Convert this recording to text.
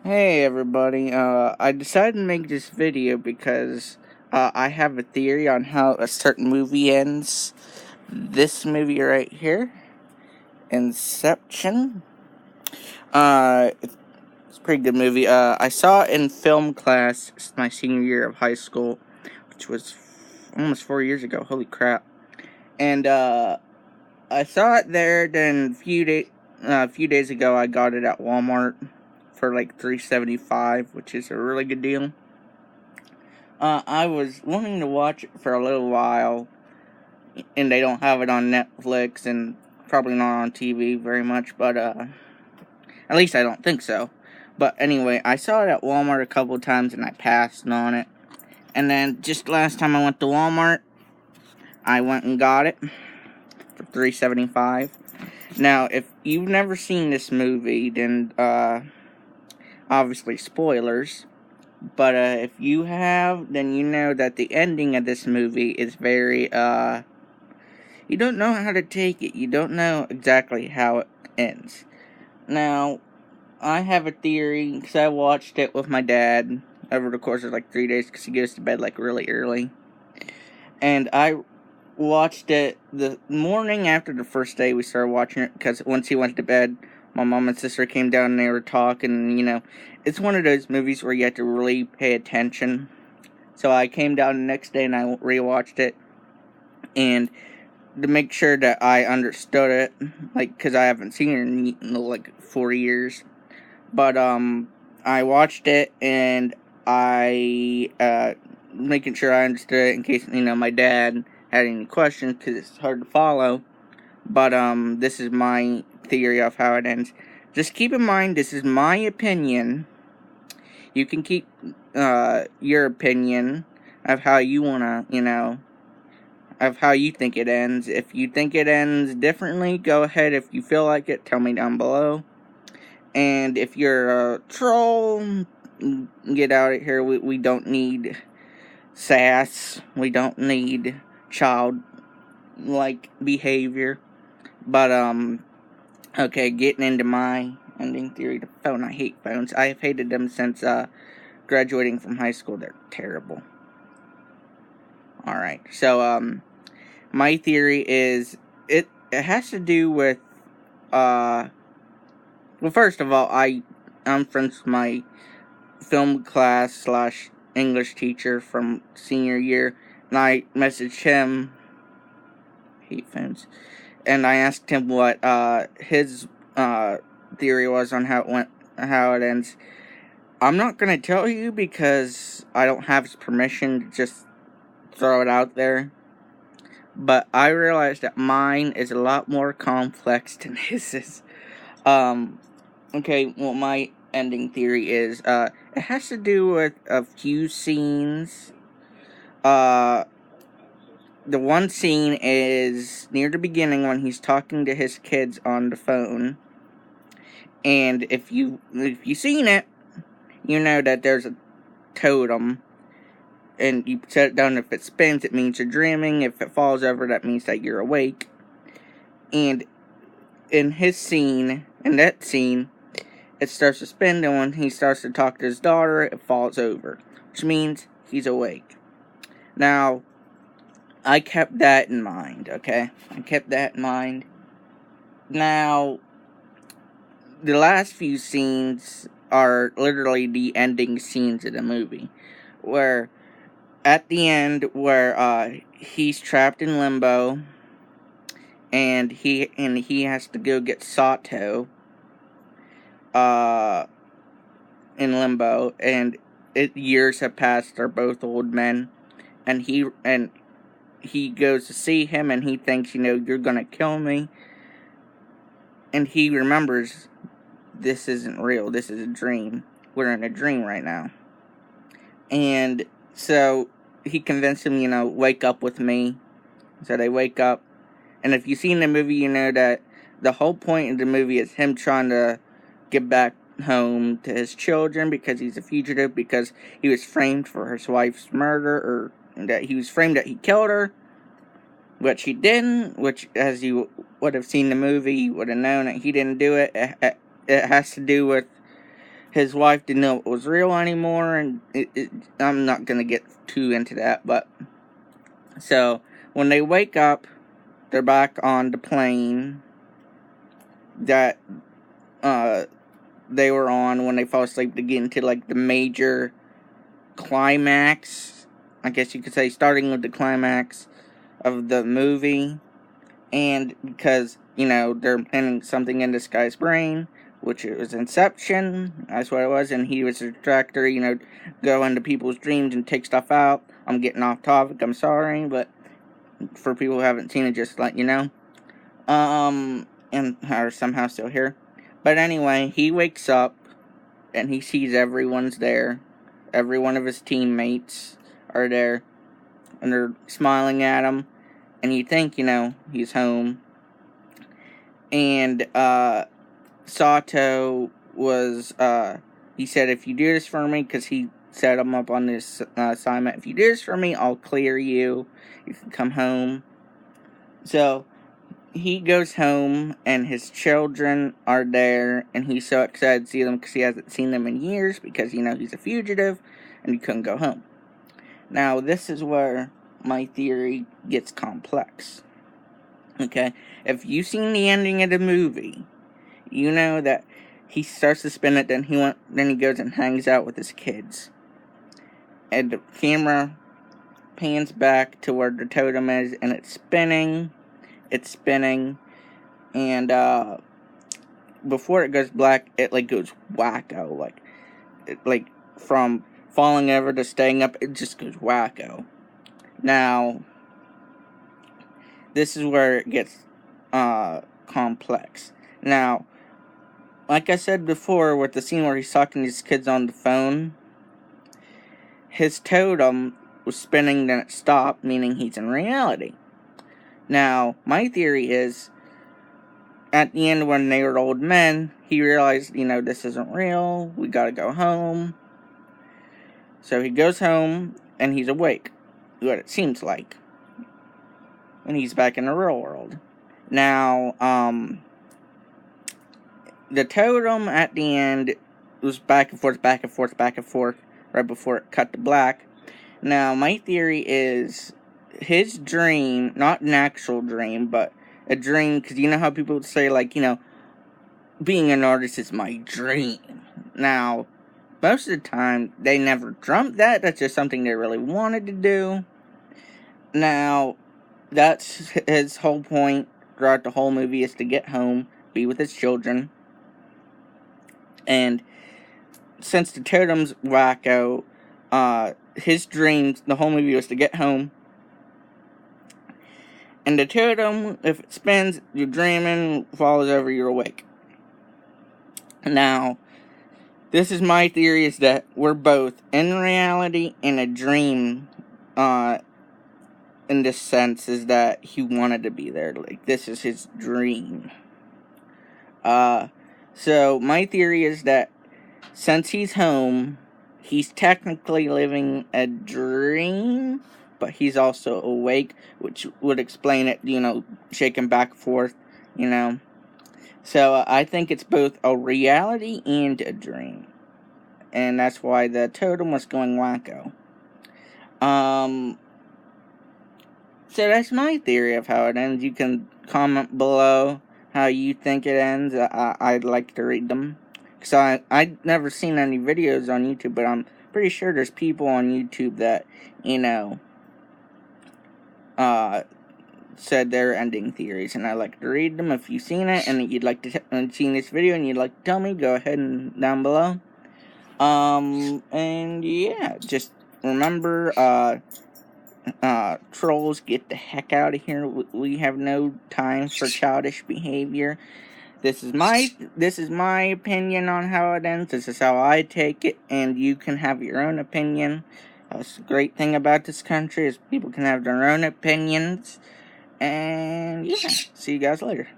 Hey everybody, I decided to make this video because I have a theory on how a certain movie ends. This movie right here, Inception. It's a pretty good movie. I saw it in film class my senior year of high school, which was almost 4 years ago. Holy crap! And I saw it there. Then a few days ago, I got it at Walmart for like $3.75, which is a really good deal. I was wanting to watch it for a little while, and they don't have it on Netflix and probably not on TV very much, but at least I don't think so. But anyway, I saw it at Walmart a couple times and I passed on it. And then just last time I went to Walmart, I went and got it for $3.75. Now, if you've never seen this movie, then obviously spoilers. But if you have, then you know that the ending of this movie is very, you don't know how to take it. You don't know exactly how it ends. Now, I have a theory, because I watched it with my dad over the course of like 3 days, because he goes to bed like really early. And I watched it the morning after the first day we started watching it, because once he went to bed, my mom and sister came down and they were talking, and it's one of those movies where you have to really pay attention. So I came down the next day and I rewatched it, and to make sure that I understood it, like, because I haven't seen it in like 4 years. But I watched it and I making sure I understood it in case my dad had any questions, because it's hard to follow. But this is my theory of how it ends. Just keep in mind, this is my opinion. You can keep your opinion of how you wanna, of how you think it ends. If you think it ends differently, go ahead. If you feel like it, tell me down below. And if you're a troll, get out of here. We don't need sass. We don't need child-like behavior. But, okay, getting into my ending theory. The phone, I hate phones. I have hated them since, graduating from high school. They're terrible. Alright, so, my theory is, it has to do with, well, first of all, I'm friends with my film class slash English teacher from senior year, and I messaged him, hate phones, and I asked him what his theory was on how it ends. I'm not gonna tell you because I don't have his permission to just throw it out there, but I realized that mine is a lot more complex than his is. Okay, well, my ending theory is, it has to do with a few scenes. The one scene is near the beginning when he's talking to his kids on the phone. And if you've seen it, you know that there's a totem. And you set it down. If it spins, it means you're dreaming. If it falls over, that means that you're awake. And in that scene, it starts to spin, and when he starts to talk to his daughter, it falls over, which means he's awake. Now, I kept that in mind, okay? I kept that in mind. Now, the last few scenes are literally the ending scenes of the movie, where at the end, where he's trapped in limbo, and he has to go get Sato in limbo, and years have passed. They're both old men, and he goes to see him, and he thinks, you're gonna kill me, and he remembers this isn't real. This is a dream. We're in a dream right now, and so he convinced him, wake up with me. So they wake up, and if you've seen the movie, you know that the whole point of the movie is him trying to get back home to his children, because he's a fugitive, because he was framed for his wife's murder, or that he was framed that he killed her, which he didn't, which, as you would have seen the movie, you would have known that he didn't do it. It has to do with his wife didn't know it was real anymore, and I'm not gonna get too into that, but so when they wake up, they're back on the plane that they were on when they fall asleep to get into like the major climax, I guess you could say, starting with the climax of the movie. And because, they're planning something in this guy's brain, which it was Inception, that's what it was, and he was a distractor, go into people's dreams and take stuff out. I'm getting off topic, I'm sorry, but for people who haven't seen it, just let you know. And are somehow still here. But anyway, he wakes up, and he sees everyone's there. Every one of his teammates are there, and they're smiling at him. And you think, he's home. And, Sato was, he said, if you do this for me, because he set him up on this assignment, if you do this for me, I'll clear you. You can come home. So, he goes home, and his children are there, and he's so excited to see them, because he hasn't seen them in years, because, he's a fugitive, and he couldn't go home. Now, this is where my theory gets complex. Okay, if you've seen the ending of the movie, you know that he starts to spin it, then he goes and hangs out with his kids, and the camera pans back to where the totem is, and it's spinning, and before it goes black, it goes wacko, from falling over to staying up, it just goes wacko. Now, this is where it gets complex. Now, like I said before, with the scene where he's talking to his kids on the phone, his totem was spinning, then it stopped, meaning he's in reality. Now, my theory is, at the end when they were old men, he realized, this isn't real, we gotta go home. So he goes home, and he's awake, what it seems like. And he's back in the real world. Now, the totem at the end was back and forth, right before it cut to black. Now, my theory is his dream, not an actual dream, but a dream, because you know how people would say, being an artist is my dream. Now, most of the time, they never dreamt that. That's just something they really wanted to do. Now, that's his whole point throughout the whole movie, is to get home, be with his children. And since the totem's wacko, his dreams, the whole movie was to get home. And the totem, if it spins, you're dreaming, falls over, you're awake. Now, this is my theory, is that we're both in reality and a dream, in this sense, is that he wanted to be there. This is his dream. So my theory is that since he's home, he's technically living a dream, but he's also awake, which would explain it, shaking back and forth, So I think it's both a reality and a dream. And that's why the totem was going wacko. So that's my theory of how it ends. You can comment below how you think it ends. I'd like to read them. Because I've never seen any videos on YouTube, but I'm pretty sure there's people on YouTube that, said their ending theories. And I'd like to read them. If you've seen it and you'd like to see this video and you'd like to tell me, go ahead and down below. And yeah, just remember, trolls, get the heck out of here. We have no time for childish behavior. This is my opinion on how it ends. This is how I take it, and you can have your own opinion. That's the great thing about this country, is people can have their own opinions. And yeah, see you guys later.